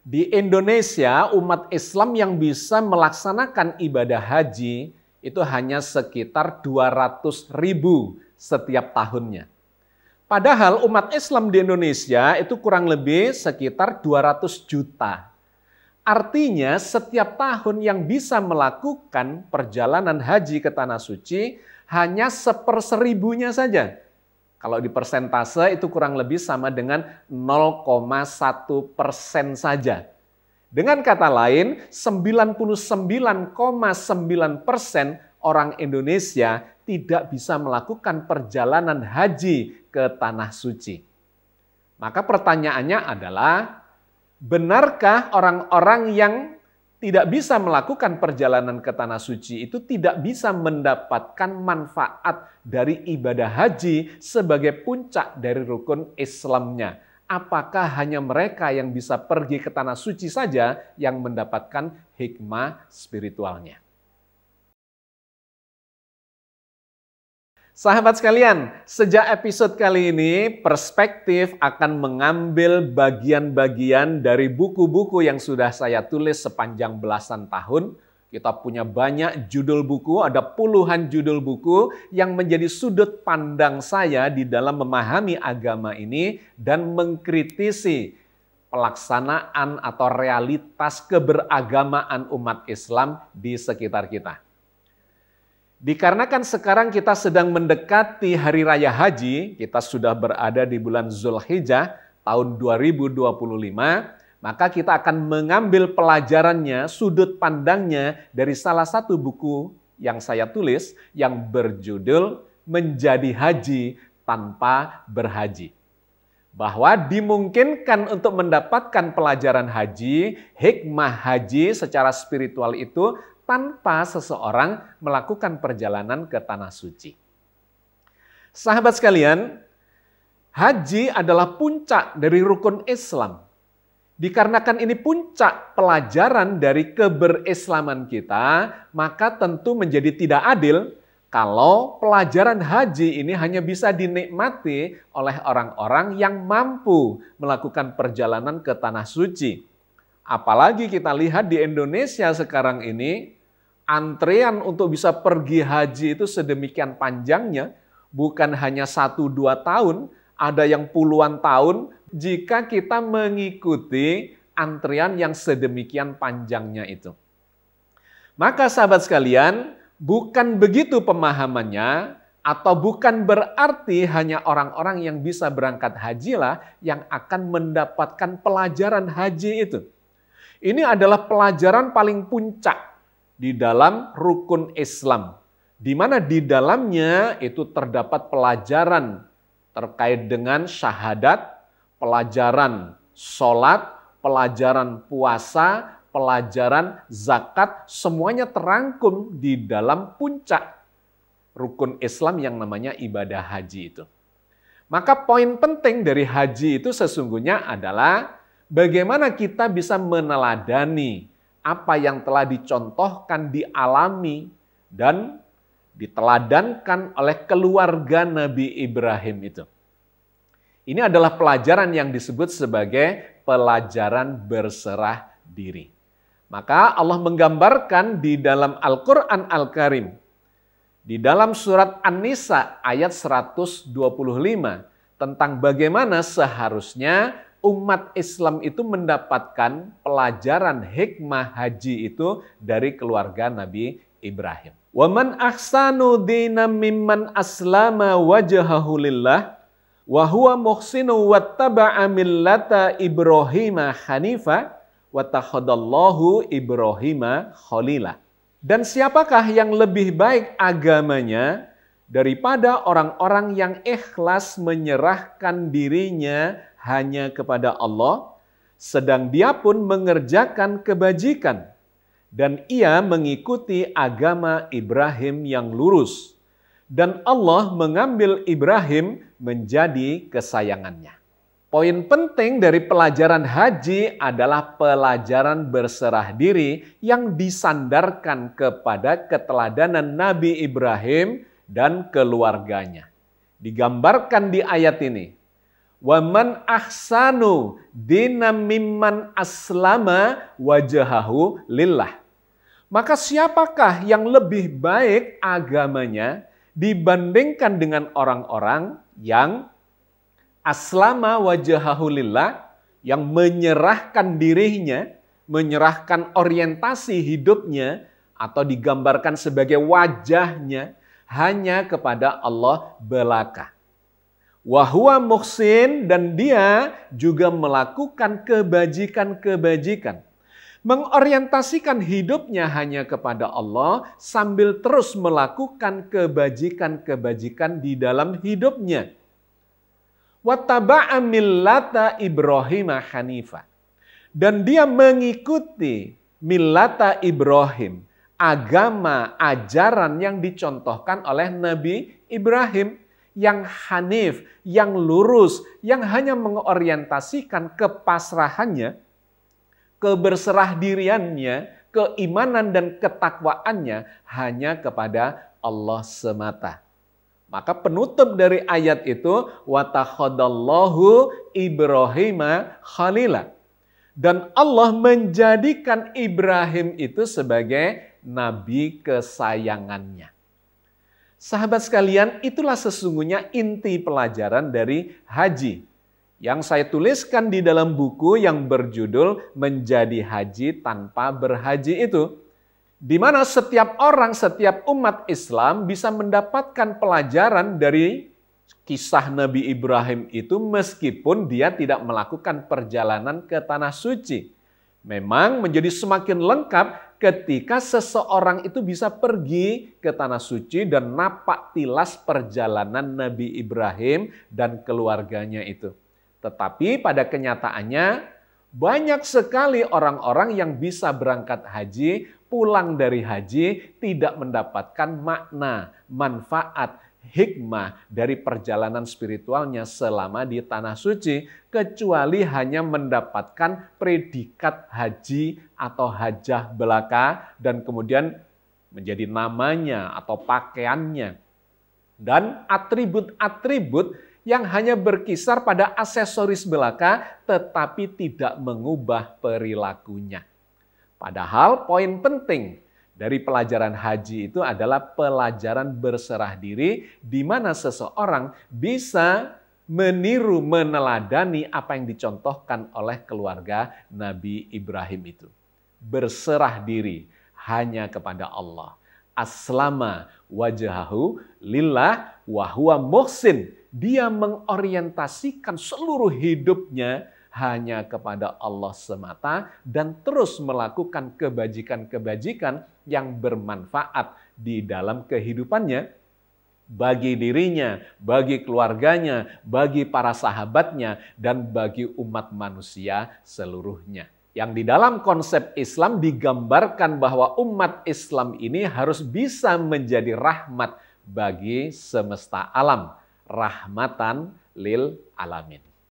Di Indonesia, umat Islam yang bisa melaksanakan ibadah haji itu hanya sekitar 200.000 setiap tahunnya. Padahal umat Islam di Indonesia itu kurang lebih sekitar 200 juta. Artinya setiap tahun yang bisa melakukan perjalanan haji ke Tanah Suci hanya 1/1000-nya saja. Kalau di persentase itu kurang lebih sama dengan 0,1% saja. Dengan kata lain, 99,9% orang Indonesia tidak bisa melakukan perjalanan haji ke Tanah Suci. Maka pertanyaannya adalah, benarkah orang-orang yang tidak bisa melakukan perjalanan ke Tanah Suci itu tidak bisa mendapatkan manfaat dari ibadah haji sebagai puncak dari rukun Islamnya? Apakah hanya mereka yang bisa pergi ke Tanah Suci saja yang mendapatkan hikmah spiritualnya? Sahabat sekalian, sejak episode kali ini, Perspektif akan mengambil bagian-bagian dari buku-buku yang sudah saya tulis sepanjang belasan tahun. Kita punya banyak judul buku, ada puluhan judul buku yang menjadi sudut pandang saya di dalam memahami agama ini dan mengkritisi pelaksanaan atau realitas keberagamaan umat Islam di sekitar kita. Dikarenakan sekarang kita sedang mendekati Hari Raya Haji, kita sudah berada di bulan Zulhijjah tahun 2025, maka kita akan mengambil pelajarannya, sudut pandangnya dari salah satu buku yang saya tulis yang berjudul Menjadi Haji Tanpa Berhaji. Bahwa dimungkinkan untuk mendapatkan pelajaran haji, hikmah haji secara spiritual itu tanpa seseorang melakukan perjalanan ke Tanah Suci. Sahabat sekalian, haji adalah puncak dari rukun Islam. Dikarenakan ini puncak pelajaran dari keberislaman kita, maka tentu menjadi tidak adil kalau pelajaran haji ini hanya bisa dinikmati oleh orang-orang yang mampu melakukan perjalanan ke Tanah Suci. Apalagi kita lihat di Indonesia sekarang ini, antrean untuk bisa pergi haji itu sedemikian panjangnya, bukan hanya 1-2 tahun, ada yang puluhan tahun, jika kita mengikuti antrian yang sedemikian panjangnya itu. Maka sahabat sekalian, bukan begitu pemahamannya, atau bukan berarti hanya orang-orang yang bisa berangkat hajilah yang akan mendapatkan pelajaran haji itu. Ini adalah pelajaran paling puncak di dalam rukun Islam, di mana di dalamnya itu terdapat pelajaran terkait dengan syahadat, pelajaran sholat, pelajaran puasa, pelajaran zakat, semuanya terangkum di dalam puncak rukun Islam yang namanya ibadah haji itu. Maka poin penting dari haji itu sesungguhnya adalah bagaimana kita bisa meneladani apa yang telah dicontohkan, dialami, dan diteladankan oleh keluarga Nabi Ibrahim itu. Ini adalah pelajaran yang disebut sebagai pelajaran berserah diri. Maka Allah menggambarkan di dalam Al-Quran Al-Karim, di dalam surat An-Nisa ayat 125, tentang bagaimana seharusnya umat Islam itu mendapatkan pelajaran hikmah haji itu dari keluarga Nabi Ibrahim. Wa man ahsanu dinam mimman aslama wajhahu lillah wa huwa muhsinu wattaba'a millata Ibrahima hanifa wa takhadallahu Ibrahima khalila. Dan siapakah yang lebih baik agamanya daripada orang-orang yang ikhlas menyerahkan dirinya hanya kepada Allah, sedang dia pun mengerjakan kebajikan, dan ia mengikuti agama Ibrahim yang lurus. Dan Allah mengambil Ibrahim menjadi kesayangannya. Poin penting dari pelajaran haji adalah pelajaran berserah diri yang disandarkan kepada keteladanan Nabi Ibrahim dan keluarganya. Digambarkan di ayat ini, Wa man ahsanu dinam mimman aslama wajahahu lillah. Maka siapakah yang lebih baik agamanya dibandingkan dengan orang-orang yang aslama wajahahu lillah, yang menyerahkan dirinya, menyerahkan orientasi hidupnya, atau digambarkan sebagai wajahnya hanya kepada Allah belaka. Wahwa muhsin, dan dia juga melakukan kebajikan-kebajikan. Mengorientasikan hidupnya hanya kepada Allah sambil terus melakukan kebajikan-kebajikan di dalam hidupnya. Wattaba'a millata Ibrahim hanifa. Dan dia mengikuti millata Ibrahim, agama, ajaran yang dicontohkan oleh Nabi Ibrahim, yang hanif, yang lurus, yang hanya mengorientasikan kepasrahannya, keberserah diriannya, keimanan dan ketakwaannya hanya kepada Allah semata. Maka penutup dari ayat itu, watakhadallahu Ibrahima khalila. Dan Allah menjadikan Ibrahim itu sebagai nabi kesayangannya. Sahabat sekalian, itulah sesungguhnya inti pelajaran dari haji yang saya tuliskan di dalam buku yang berjudul Menjadi Haji Tanpa Berhaji itu. Di mana setiap orang, setiap umat Islam bisa mendapatkan pelajaran dari kisah Nabi Ibrahim itu meskipun dia tidak melakukan perjalanan ke Tanah Suci. Memang menjadi semakin lengkap ketika seseorang itu bisa pergi ke Tanah Suci dan napak tilas perjalanan Nabi Ibrahim dan keluarganya itu. Tetapi pada kenyataannya banyak sekali orang-orang yang bisa berangkat haji, pulang dari haji tidak mendapatkan makna, manfaat, hikmah dari perjalanan spiritualnya selama di Tanah Suci, kecuali hanya mendapatkan predikat haji atau hajah belaka dan kemudian menjadi namanya atau pakaiannya. Dan atribut-atribut yang hanya berkisar pada aksesoris belaka tetapi tidak mengubah perilakunya. Padahal poin penting dari pelajaran haji itu adalah pelajaran berserah diri di mana seseorang bisa meniru, meneladani apa yang dicontohkan oleh keluarga Nabi Ibrahim itu. Berserah diri hanya kepada Allah. Aslama wajahahu lillah wa huwa muhsin. Dia mengorientasikan seluruh hidupnya hanya kepada Allah semata dan terus melakukan kebajikan-kebajikan yang bermanfaat di dalam kehidupannya bagi dirinya, bagi keluarganya, bagi para sahabatnya, dan bagi umat manusia seluruhnya. Yang di dalam konsep Islam digambarkan bahwa umat Islam ini harus bisa menjadi rahmat bagi semesta alam, rahmatan lil alamin.